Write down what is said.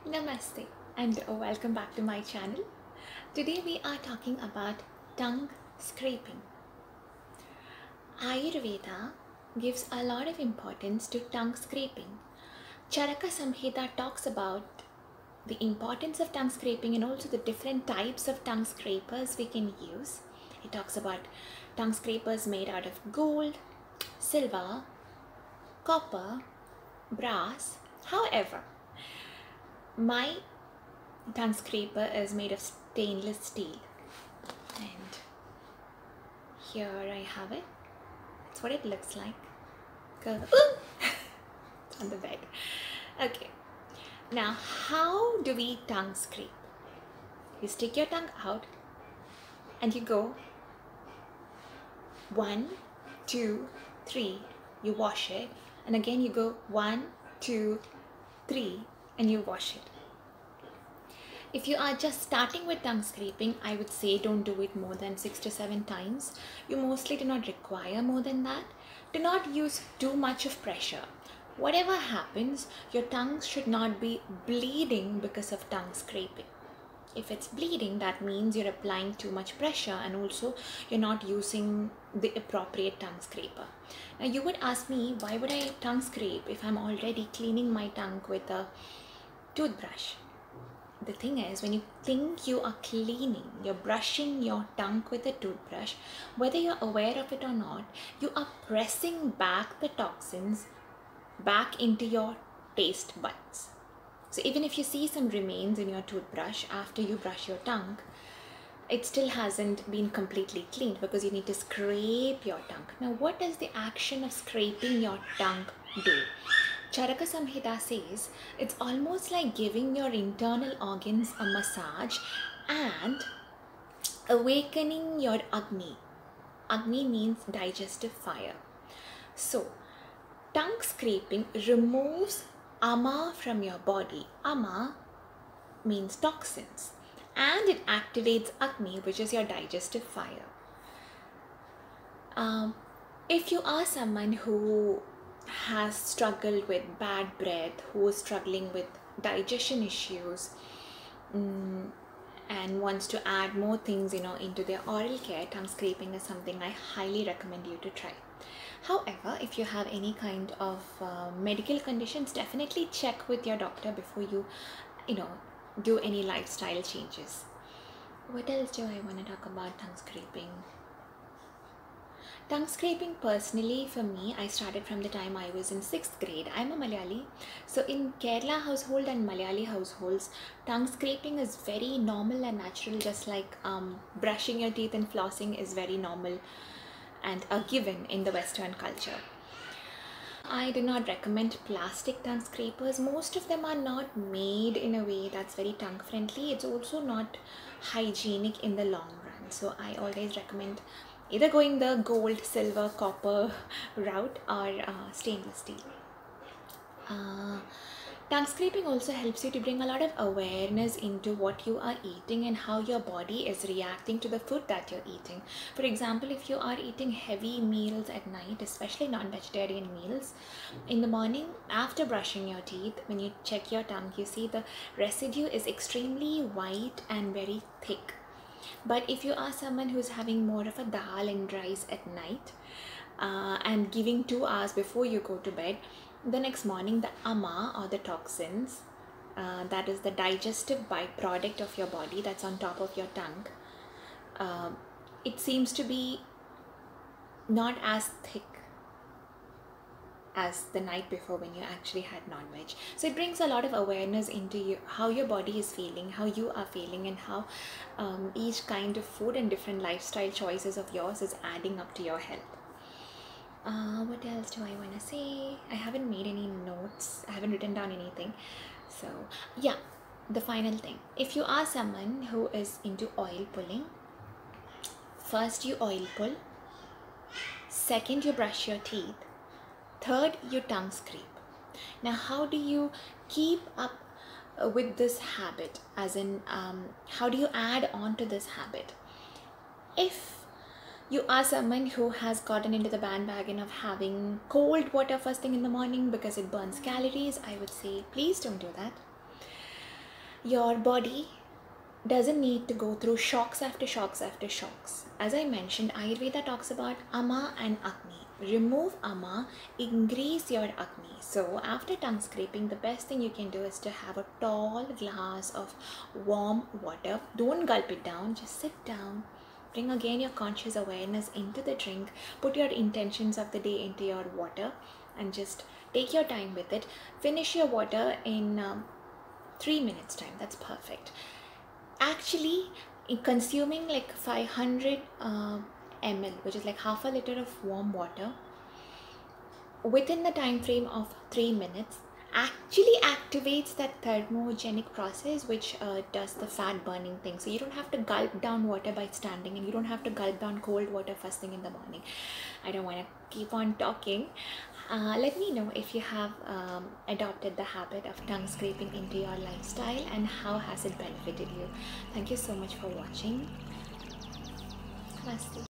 Namaste and welcome back to my channel. Today we are talking about tongue scraping. Ayurveda gives a lot of importance to tongue scraping. Charaka Samhita talks about the importance of tongue scraping and also the different types of tongue scrapers we can use. It talks about tongue scrapers made out of gold, silver, copper, brass. However, my tongue scraper is made of stainless steel, and here I have it. That's what it looks like. It's on the bed. Okay, now how do we tongue scrape? You stick your tongue out and you go 1, 2, 3, you wash it, and again you go 1, 2, 3 and you wash it. If you are just starting with tongue scraping, I would say don't do it more than 6 to 7 times. You mostly do not require more than that. Do not use too much of pressure. Whatever happens, your tongue should not be bleeding because of tongue scraping. If it's bleeding, that means you're applying too much pressure and also you're not using the appropriate tongue scraper. Now you would ask me, why would I tongue scrape if I'm already cleaning my tongue with a toothbrush? The thing is, when you think you are cleaning, you're brushing your tongue with a toothbrush, whether you're aware of it or not, you are pressing back the toxins back into your taste buds. So even if you see some remains in your toothbrush after you brush your tongue, it still hasn't been completely cleaned because you need to scrape your tongue. Now, what does the action of scraping your tongue do? Charaka Samhita says it's almost like giving your internal organs a massage and awakening your Agni. Agni means digestive fire. So, tongue scraping removes ama from your body. Ama means toxins, and it activates Agni, which is your digestive fire. If you are someone who has struggled with bad breath, who is struggling with digestion issues, and wants to add more things into their oral care, tongue scraping is something I highly recommend you to try. However, if you have any kind of medical conditions, definitely check with your doctor before you do any lifestyle changes. What else do I want to talk about tongue scraping? Tongue scraping, personally, for me, I started from the time I was in 6th grade. I'm a Malayali. So in Kerala household and Malayali households, tongue scraping is very normal and natural, just like brushing your teeth and flossing is very normal and a given in the Western culture. I do not recommend plastic tongue scrapers. Most of them are not made in a way that's very tongue friendly. It's also not hygienic in the long run. So I always recommend either going the gold, silver, copper route or stainless steel. Tongue scraping also helps you to bring a lot of awareness into what you are eating and how your body is reacting to the food that you're eating. For example, if you are eating heavy meals at night, especially non-vegetarian meals, in the morning after brushing your teeth, when you check your tongue, you see the residue is extremely white and very thick. But if you are someone who's having more of a dal and rice at night and giving 2 hours before you go to bed, the next morning the ama or the toxins, that is the digestive byproduct of your body that's on top of your tongue, it seems to be not as thick as the night before when you actually had non-veg. So it brings a lot of awareness into you, how your body is feeling, how you are feeling, and how each kind of food and different lifestyle choices of yours is adding up to your health. What else do I want to say? I haven't made any notes. I haven't written down anything. So yeah, the final thing. If you are someone who is into oil pulling, first you oil pull, second you brush your teeth, third you tongue scrape. Now how do you keep up with this habit? As in, how do you add on to this habit? If you are someone who has gotten into the bandwagon of having cold water first thing in the morning because it burns calories, I would say please don't do that. Your body doesn't need to go through shocks after shocks after shocks. As I mentioned, Ayurveda talks about Ama and Agni. Remove Ama, increase your Agni. So after tongue scraping, the best thing you can do is to have a tall glass of warm water. Don't gulp it down, just sit down. Bring again your conscious awareness into the drink. Put your intentions of the day into your water and just take your time with it. Finish your water in 3 minutes time. That's perfect. Actually, consuming like 500 ml, which is like half a liter of warm water within the time frame of 3 minutes actually activates that thermogenic process which does the fat burning thing. So you don't have to gulp down water by standing, and you don't have to gulp down cold water first thing in the morning. I don't want to keep on talking. Let me know if you have adopted the habit of tongue scraping into your lifestyle and how has it benefited you. Thank you so much for watching. Namaste.